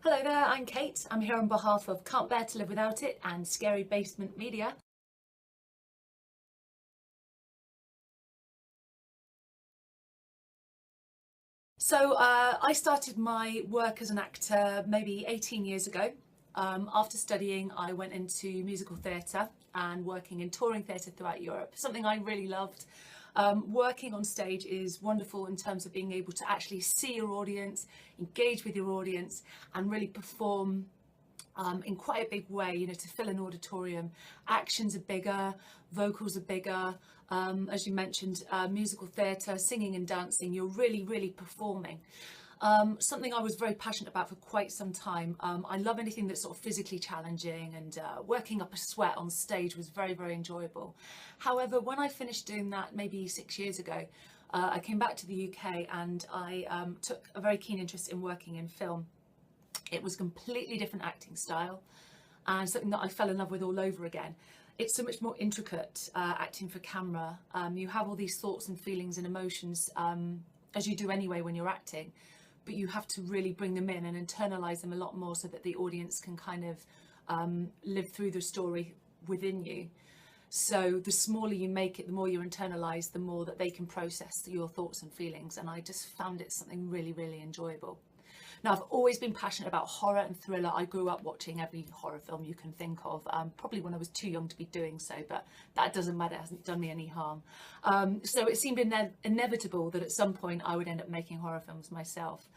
Hello there, I'm Kate. I'm here on behalf of Can't Bear to Live Without It and Scary Basement Media. So I started my work as an actor maybe 18 years ago. After studying, I went into musical theatre and working in touring theatre throughout Europe, something I really loved. Working on stage is wonderful in terms of being able to actually see your audience, engage with your audience, and really perform in quite a big way, to fill an auditorium. Actions are bigger, vocals are bigger. As you mentioned, musical theatre, singing and dancing, you're really performing. Something I was very passionate about for quite some time. I love anything that's sort of physically challenging, and working up a sweat on stage was very enjoyable. However, when I finished doing that maybe 6 years ago, I came back to the UK and I took a very keen interest in working in film. It was a completely different acting style and something that I fell in love with all over again. It's so much more intricate acting for camera. You have all these thoughts and feelings and emotions, as you do anyway when you're acting, but you have to really bring them in and internalize them a lot more so that the audience can kind of live through the story within you. So the smaller you make it, the more you internalize, the more that they can process your thoughts and feelings. And I just found it something really enjoyable. Now, I've always been passionate about horror and thriller. I grew up watching every horror film you can think of, probably when I was too young to be doing so, but that doesn't matter, it hasn't done me any harm. So it seemed inevitable that at some point I would end up making horror films myself.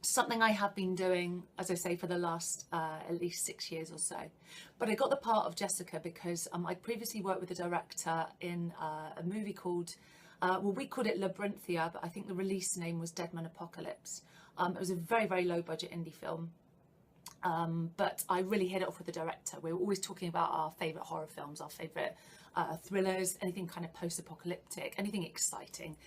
Something I have been doing, as I say, for the last at least 6 years or so. But I got the part of Jessica because I'd previously worked with a director in a movie called, well, we called it Labyrinthia, but I think the release name was Dead Man Apocalypse. It was a very low budget indie film, but I really hit it off with the director. We were always talking about our favourite horror films, our favourite thrillers, anything kind of post-apocalyptic, anything exciting.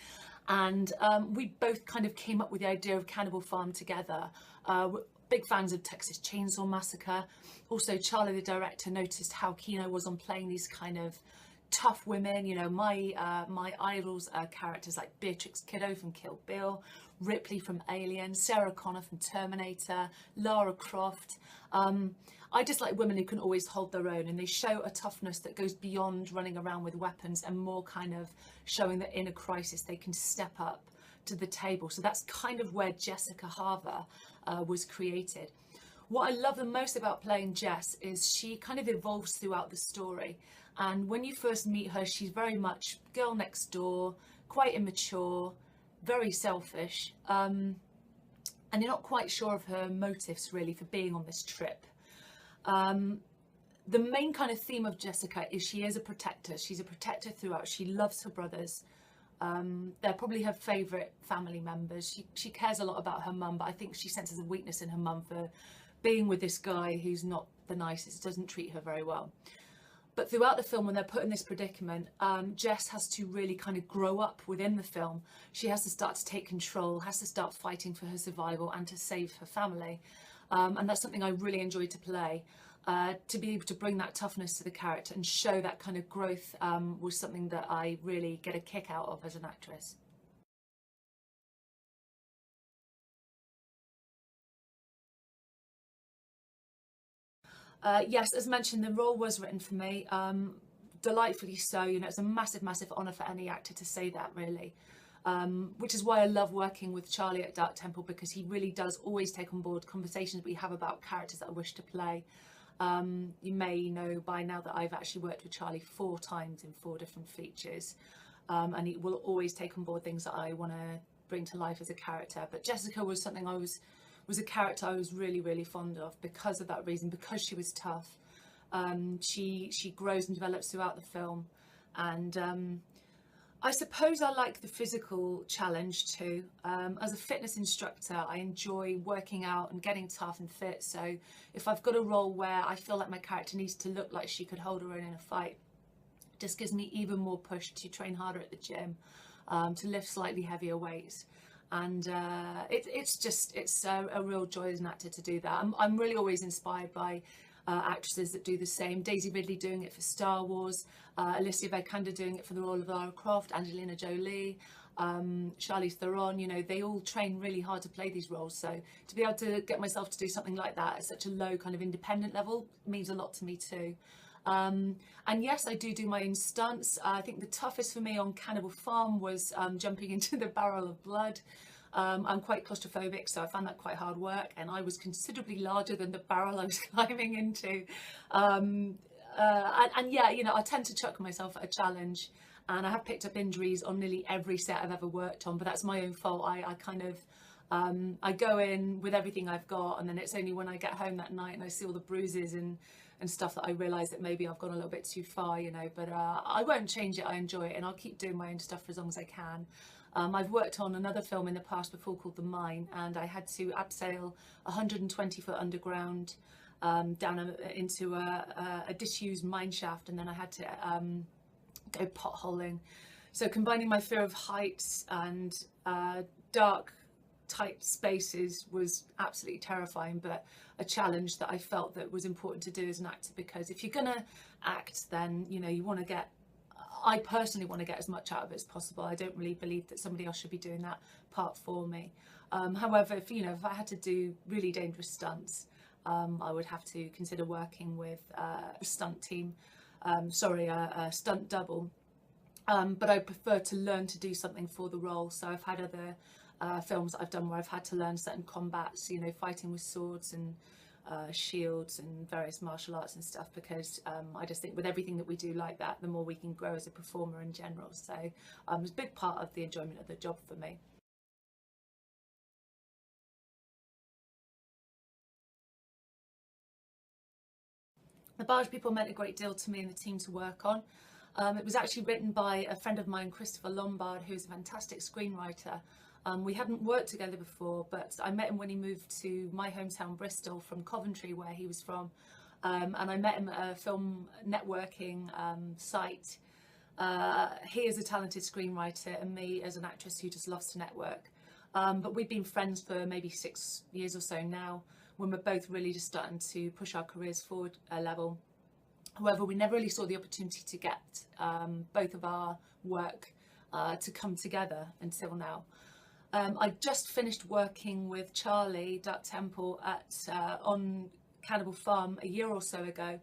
And we both kind of came up with the idea of Cannibal Farm together. We're big fans of Texas Chainsaw Massacre. Also, Charlie, the director, noticed how keen I was on playing these kind of tough women. My idols are characters like Beatrix Kiddo from Kill Bill, Ripley from Alien, Sarah Connor from Terminator, Lara Croft. I just like women who can always hold their own, and they show a toughness that goes beyond running around with weapons and more kind of showing that in a crisis they can step up to the table. So that's kind of where Jessica Harver was created. What I love the most about playing Jess is she kind of evolves throughout the story. And when you first meet her, she's very much girl next door, quite immature, very selfish, and you're not quite sure of her motives really for being on this trip. The main kind of theme of Jessica is she is a protector. She's a protector throughout. She loves her brothers. They're probably her favourite family members. She cares a lot about her mum, but I think she senses a weakness in her mum for being with this guy who's not the nicest, doesn't treat her very well. But throughout the film, when they're put in this predicament, Jess has to really kind of grow up within the film. She has to start to take control, has to start fighting for her survival and to save her family. And that's something I really enjoy to play. To be able to bring that toughness to the character and show that kind of growth was something that I really get a kick out of as an actress. Yes, as mentioned, the role was written for me. Delightfully so. It's a massive honour for any actor to say that, really. Which is why I love working with Charlie at Dark Temple, because he really does always take on board conversations we have about characters that I wish to play. You may know by now that I've actually worked with Charlie 4 times in 4 different features, and he will always take on board things that I want to bring to life as a character. But Jessica was something was a character I was really fond of because of that reason, because she was tough. She grows and develops throughout the film, and I suppose I like the physical challenge too. As a fitness instructor, I enjoy working out and getting tough and fit. So if I've got a role where I feel like my character needs to look like she could hold her own in a fight, it just gives me even more push to train harder at the gym, to lift slightly heavier weights. And it's a real joy as an actor to do that. I'm really always inspired by actresses that do the same. Daisy Ridley doing it for Star Wars, Alicia Vikander doing it for the role of Lara Croft, Angelina Jolie. Charlize Theron, you know, they all train really hard to play these roles. So to be able to get myself to do something like that at such a low kind of independent level means a lot to me too. And yes, I do my own stunts. I think the toughest for me on Cannibal Farm was jumping into the barrel of blood. I'm quite claustrophobic, so I found that quite hard work, and I was considerably larger than the barrel I was climbing into. And yeah, you know, I tend to chuck myself at a challenge, and I have picked up injuries on nearly every set I've ever worked on, but that's my own fault. I kind of I go in with everything I've got, and then it's only when I get home that night and I see all the bruises and stuff that I realise that maybe I've gone a little bit too far, you know. But I won't change it. I enjoy it, and I'll keep doing my own stuff for as long as I can. I've worked on another film in the past before called The Mine, and I had to abseil 120 foot underground down into a disused mine shaft, and then I had to go potholing. So combining my fear of heights and dark, tight spaces was absolutely terrifying, but a challenge that I felt that was important to do as an actor, because if you're gonna act, then you know you want to get, I personally want to get as much out of it as possible. I don't really believe that somebody else should be doing that part for me. However, if I had to do really dangerous stunts, I would have to consider working with a stunt team, a stunt double. But I prefer to learn to do something for the role. So I've had other films that I've done where I've had to learn certain combats, you know, fighting with swords and shields and various martial arts and stuff, because I just think with everything that we do like that, the more we can grow as a performer in general. So it's a big part of the enjoyment of the job for me. The Barge People meant a great deal to me and the team to work on. It was actually written by a friend of mine, Christopher Lombard, who's a fantastic screenwriter. We hadn't worked together before, but I met him when he moved to my hometown, Bristol, from Coventry, where he was from. And I met him at a film networking site. He is a talented screenwriter, and me as an actress who just loves to network. But we've been friends for maybe 6 years or so now, when we're both really just starting to push our careers forward a level. However, we never really saw the opportunity to get both of our work to come together until now. I just finished working with Charlie Duck Temple on Cannibal Farm a year or so ago.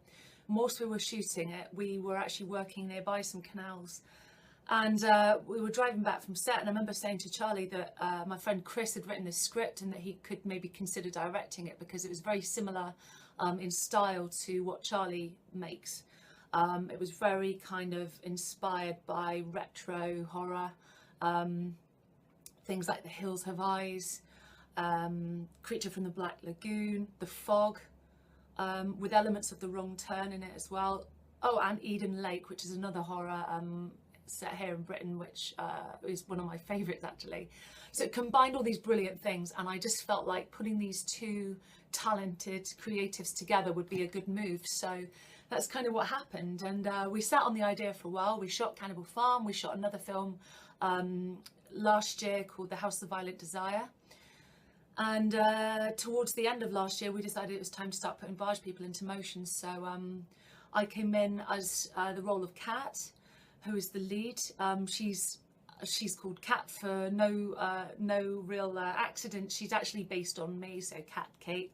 Whilst we were shooting it, we were actually working nearby some canals, and we were driving back from set, and I remember saying to Charlie that my friend Chris had written this script and that he could maybe consider directing it, because it was very similar in style to what Charlie makes. It was very kind of inspired by retro horror, things like The Hills Have Eyes, Creature from the Black Lagoon, The Fog, with elements of The Wrong Turn in it as well. Oh, and Eden Lake, which is another horror set here in Britain, which is one of my favourites actually. So it combined all these brilliant things, and I just felt like putting these two talented creatives together would be a good move. So that's kind of what happened, and we sat on the idea for a while. We shot Cannibal Farm, we shot another film last year called The House of Violent Desire, and towards the end of last year we decided it was time to start putting Barge People into motion. So I came in as the role of Kat, who is the lead. She's called Kat for no real accident. She's actually based on me, so Kat Kate,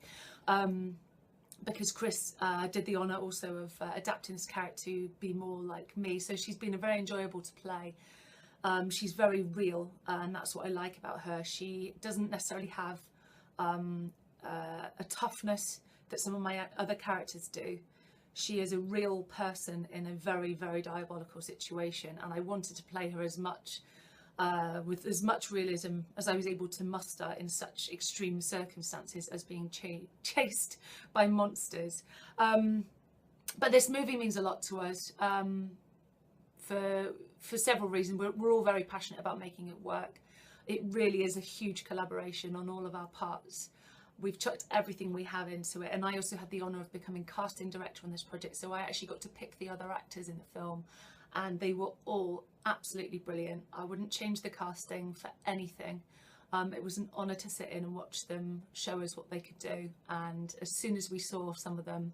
because Chris did the honour also of adapting this character to be more like me. So she's been very enjoyable to play. She's very real, and that's what I like about her. She doesn't necessarily have a toughness that some of my other characters do. She is a real person in a very, very diabolical situation, and I wanted to play her as much with as much realism as I was able to muster in such extreme circumstances as being chased by monsters. But this movie means a lot to us for several reasons. We're all very passionate about making it work. It really is a huge collaboration on all of our parts. We've chucked everything we have into it, and I also had the honour of becoming casting director on this project, so I actually got to pick the other actors in the film, and they were all absolutely brilliant. I wouldn't change the casting for anything. It was an honour to sit in and watch them show us what they could do, and as soon as we saw some of them,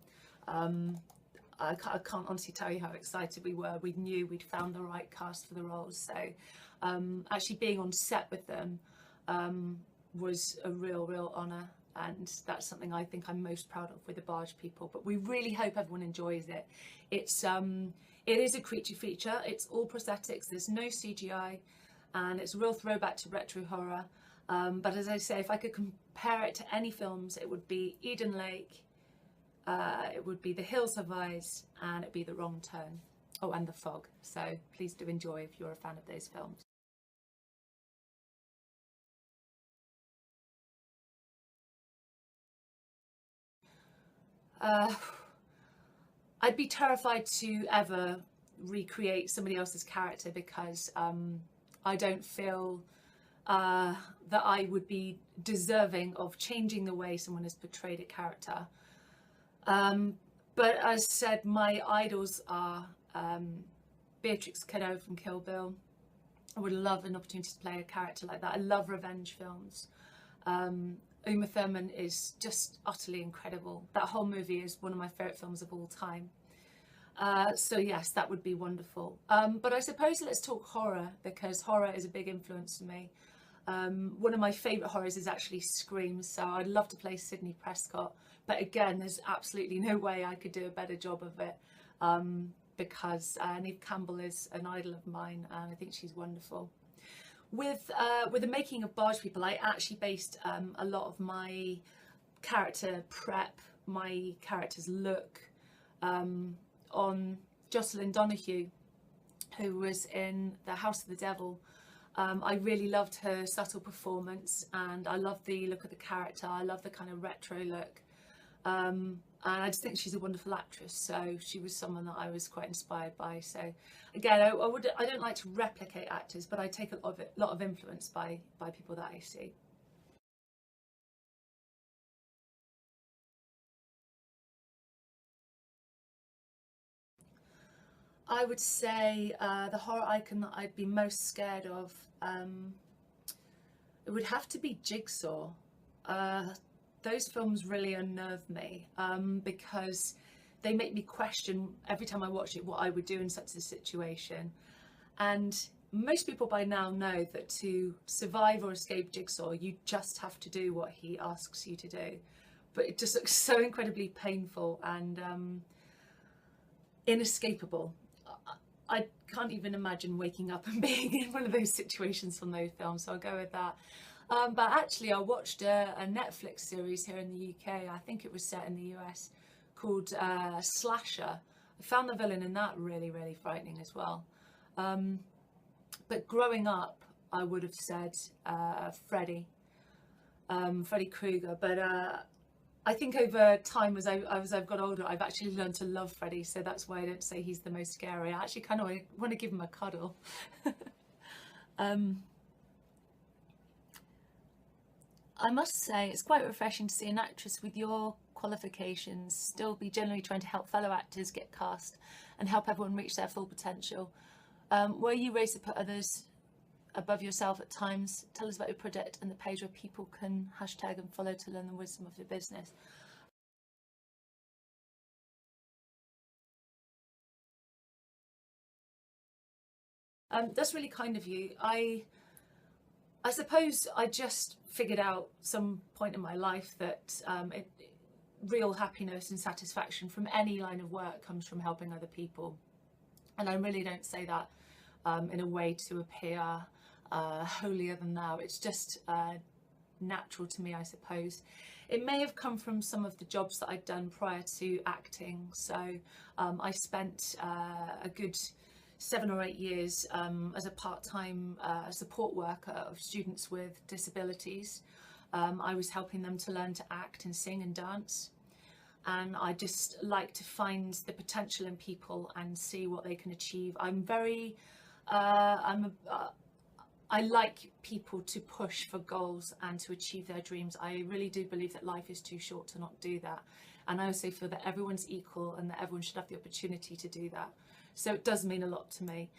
I can't honestly tell you how excited we were. We knew we'd found the right cast for the roles. So actually being on set with them was a real honour, and that's something I think I'm most proud of with the Barge People. But we really hope everyone enjoys it. It is a creature feature. It's all prosthetics. There's no CGI, and it's a real throwback to retro horror. But as I say, if I could compare it to any films, it would be Eden Lake, it would be The Hills Have Eyes, and it'd be The Wrong Turn. Oh, and The Fog. So please do enjoy if you're a fan of those films. I'd be terrified to ever recreate somebody else's character, because I don't feel that I would be deserving of changing the way someone has portrayed a character. But as said, my idols are Beatrix Kiddo from Kill Bill. I would love an opportunity to play a character like that. I love revenge films. Uma Thurman is just utterly incredible. That whole movie is one of my favourite films of all time. So yes, that would be wonderful. But I suppose let's talk horror, because horror is a big influence to me. One of my favourite horrors is actually Scream, so I'd love to play Sidney Prescott. But again, there's absolutely no way I could do a better job of it, because Neve Campbell is an idol of mine, and I think she's wonderful. With the making of Barge People, I actually based a lot of my character prep, my character's look, on Jocelyn Donoghue, who was in The House of the Devil. I really loved her subtle performance, and I love the look of the character. I love the kind of retro look, and I just think she's a wonderful actress. So she was someone that I was quite inspired by. So again, I don't like to replicate actors, but I take a lot of influence by people that I see. I would say the horror icon that I'd be most scared of, it would have to be Jigsaw. Those films really unnerve me, because they make me question every time I watch it what I would do in such a situation. And most people by now know that to survive or escape Jigsaw, you just have to do what he asks you to do. But it just looks so incredibly painful and inescapable. I can't even imagine waking up and being in one of those situations from those films, so I'll go with that. But actually, I watched a Netflix series here in the UK, I think it was set in the US, called Slasher. I found the villain in that really frightening as well. But growing up, I would have said Freddy Krueger, but I think over time, as I've got older, I've actually learned to love Freddy, so that's why I don't say he's the most scary. I actually kind of want to give him a cuddle. I must say it's quite refreshing to see an actress with your qualifications still be generally trying to help fellow actors get cast and help everyone reach their full potential. Were you raised to put others above yourself at times? Tell us about your project and the page where people can hashtag and follow to learn the wisdom of your business. That's really kind of you. I suppose I just figured out some point in my life that real happiness and satisfaction from any line of work comes from helping other people. And I really don't say that in a way to appear holier than thou. It's just natural to me, I suppose. It may have come from some of the jobs that I'd done prior to acting. So I spent a good 7 or 8 years as a part-time support worker of students with disabilities. I was helping them to learn to act and sing and dance. And I just like to find the potential in people and see what they can achieve. I like people to push for goals and to achieve their dreams. I really do believe that life is too short to not do that. And I also feel that everyone's equal and that everyone should have the opportunity to do that. So it does mean a lot to me.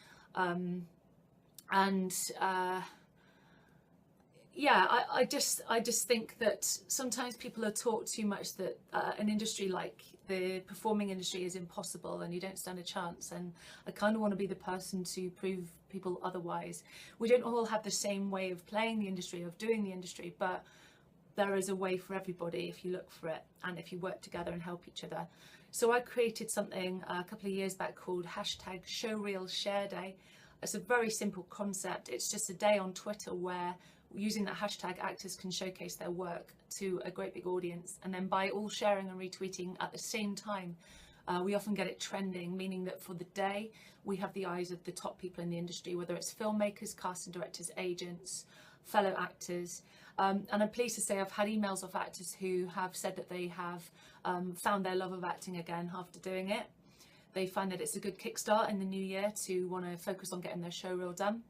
yeah, I just think that sometimes people are taught too much that an industry like the performing industry is impossible and you don't stand a chance, and I kind of want to be the person to prove people otherwise. We don't all have the same way of playing the industry, of doing the industry, but there is a way for everybody if you look for it and if you work together and help each other. So I created something a couple of years back called #showreelshareday. It's a very simple concept. It's just a day on Twitter where, using that hashtag, actors can showcase their work to a great big audience, and then by all sharing and retweeting at the same time, we often get it trending, meaning that for the day we have the eyes of the top people in the industry, whether it's filmmakers, casting directors, agents, fellow actors. And I'm pleased to say I've had emails of actors who have said that they have found their love of acting again after doing it. They find that it's a good kickstart in the new year to want to focus on getting their show reel done.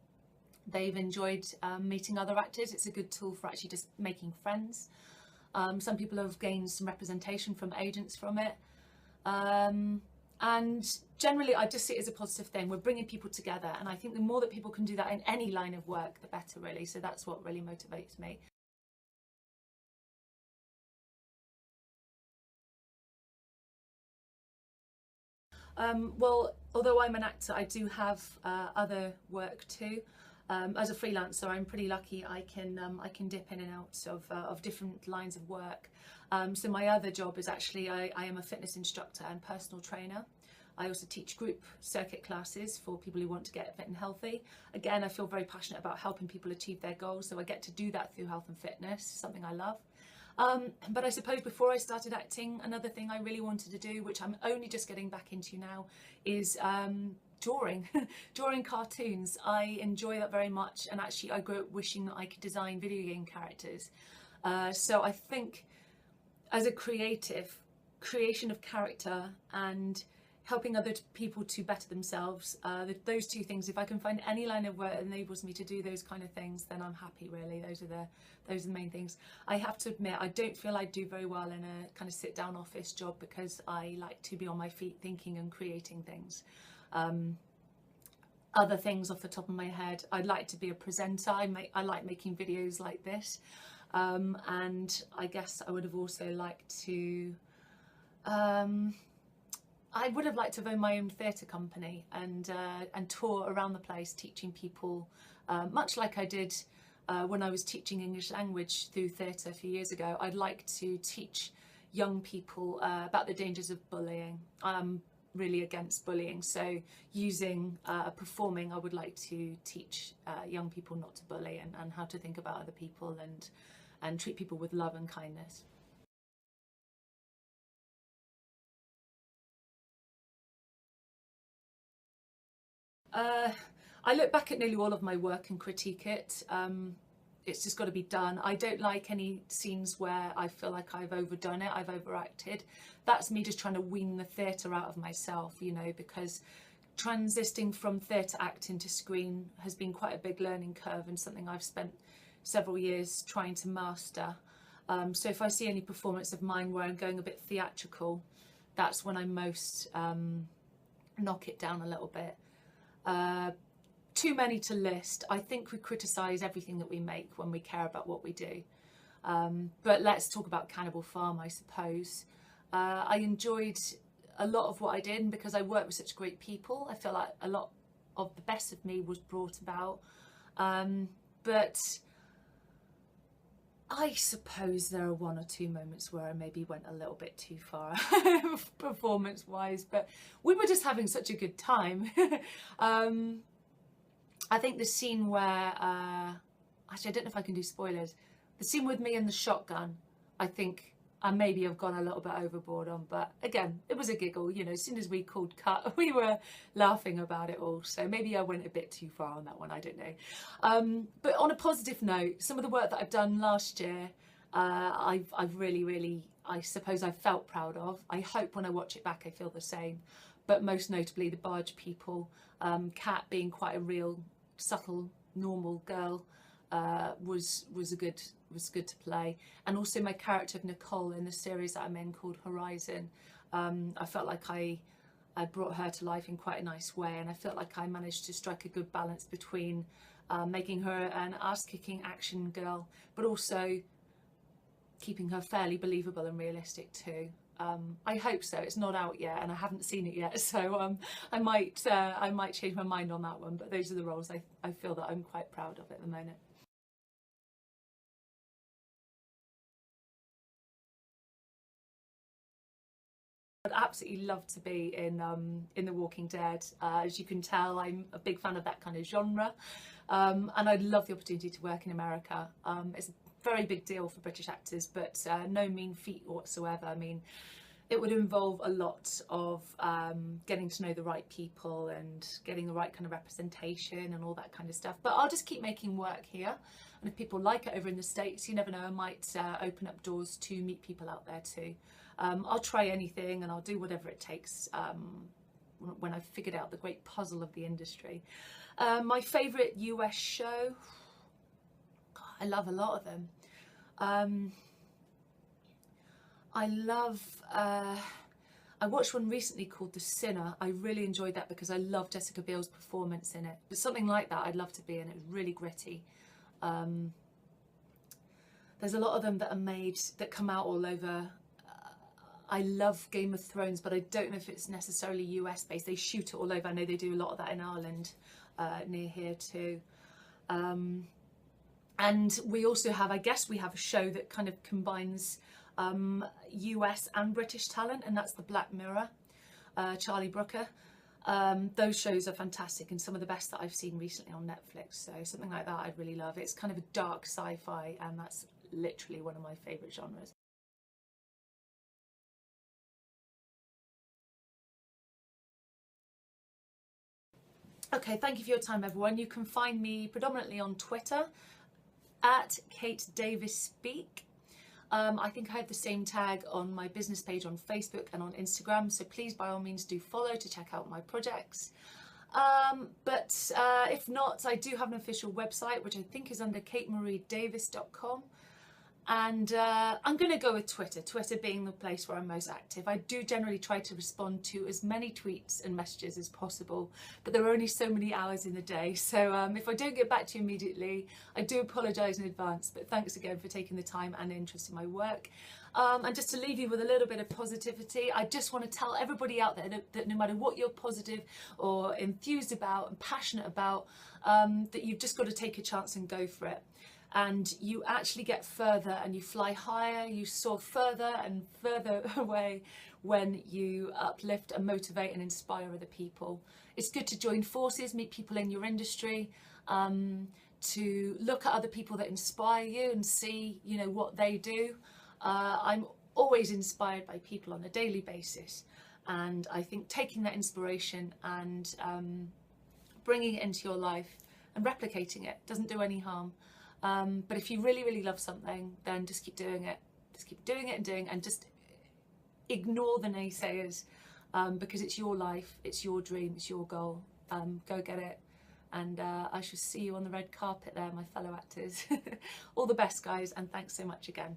They've enjoyed meeting other actors. It's a good tool for actually just making friends. Some people have gained some representation from agents from it. And generally, I just see it as a positive thing. We're bringing people together, and I think the more that people can do that in any line of work, the better, really. So that's what really motivates me. Well, although I'm an actor, I do have other work too. As a freelancer, I'm pretty lucky. I can dip in and out of different lines of work. So my other job is actually I am a fitness instructor and personal trainer. I also teach group circuit classes for people who want to get fit and healthy. Again, I feel very passionate about helping people achieve their goals, so I get to do that through health and fitness, something I love. But I suppose before I started acting, another thing I really wanted to do, which I'm only just getting back into now, is drawing. Drawing cartoons. I enjoy that very much, and actually I grew up wishing that I could design video game characters. So I think as a creative, creation of character and helping other people to better themselves, those two things, if I can find any line of work that enables me to do those kind of things, then I'm happy, really. Those are the main things. I have to admit, I don't feel I do very well in a kind of sit down office job, because I like to be on my feet thinking and creating things. Other things off the top of my head, I'd like to be a presenter. I like making videos like this, and I guess I would have also liked to I would have liked to own my own theatre company and tour around the place teaching people, much like I did when I was teaching English language through theatre a few years ago. I'd like to teach young people about the dangers of bullying. I'm really against bullying, so using performing, I would like to teach young people not to bully, and how to think about other people and treat people with love and kindness. I look back at nearly all of my work and critique it. It's just got to be done. I don't like any scenes where I feel like I've overdone it, I've overacted. That's me just trying to wean the theatre out of myself, you know, because transitioning from theatre acting to screen has been quite a big learning curve, and something I've spent several years trying to master. So if I see any performance of mine where I'm going a bit theatrical, that's when I most knock it down a little bit. Too many to list. I think we criticise everything that we make when we care about what we do. But let's talk about Cannibal Farm, I suppose. I enjoyed a lot of what I did, and because I worked with such great people, I feel like a lot of the best of me was brought about. But I suppose there are one or two moments where I maybe went a little bit too far performance-wise, but we were just having such a good time. I think the scene where, actually I don't know if I can do spoilers, the scene with me and the shotgun, I think I maybe have gone a little bit overboard on, but again, it was a giggle, you know, as soon as we called cut, we were laughing about it all, so maybe I went a bit too far on that one, I don't know. But on a positive note, some of the work that I've done last year, I've really, I suppose I've felt proud of. I hope when I watch it back I feel the same, but most notably the barge people, Kat being quite a real, subtle, normal girl, was good to play, and also my character of Nicole in the series that I'm in called Horizon. I felt like I brought her to life in quite a nice way, and I felt like I managed to strike a good balance between making her an ass-kicking action girl, but also keeping her fairly believable and realistic too. I hope so. It's not out yet and I haven't seen it yet, so I might change my mind on that one, but those are the roles I feel that I'm quite proud of at the moment. I'd absolutely love to be in The Walking Dead. As you can tell, I'm a big fan of that kind of genre, and I'd love the opportunity to work in America. It's a very big deal for British actors, but no mean feat whatsoever. I mean, it would involve a lot of getting to know the right people and getting the right kind of representation and all that kind of stuff. But I'll just keep making work here, and if people like it over in the States, you never know, I might open up doors to meet people out there too. I'll try anything and I'll do whatever it takes when I've figured out the great puzzle of the industry. My favourite US show, God, I love a lot of them. I watched one recently called The Sinner. I really enjoyed that because I love Jessica Biel's performance in it. But something like that I'd love to be in. It was really gritty. There's a lot of them that are made, that come out all over. I love Game of Thrones, but I don't know if it's necessarily US based. They shoot it all over. I know they do a lot of that in Ireland, near here too. And we also have, I guess we have a show that kind of combines US and British talent, and that's The Black Mirror, Charlie Brooker. Those shows are fantastic and some of the best that I've seen recently on Netflix. So something like that I'd really love. It's kind of a dark sci-fi, and that's literally one of my favourite genres. Okay, thank you for your time, everyone. You can find me predominantly on Twitter at Kate Davies-Speak. I think I have the same tag on my business page on Facebook and on Instagram, so please by all means do follow to check out my projects. But if not, I do have an official website which I think is under katemariedavis.com. And I'm going to go with Twitter being the place where I'm most active. I do generally try to respond to as many tweets and messages as possible, but there are only so many hours in the day. So if I don't get back to you immediately, I do apologise in advance, but thanks again for taking the time and interest in my work. And just to leave you with a little bit of positivity, I just want to tell everybody out there that no matter what you're positive or enthused about and passionate about, that you've just got to take a chance and go for it. And you actually get further and you fly higher, you soar further and further away when you uplift and motivate and inspire other people. It's good to join forces, meet people in your industry, to look at other people that inspire you and see, you know, what they do. I'm always inspired by people on a daily basis, and I think taking that inspiration and bringing it into your life and replicating it doesn't do any harm. But if you really, really love something, then just keep doing it. Just keep doing it and doing it, and just ignore the naysayers, because it's your life, it's your dream, it's your goal. Go get it. And I shall see you on the red carpet there, my fellow actors. All the best, guys, and thanks so much again.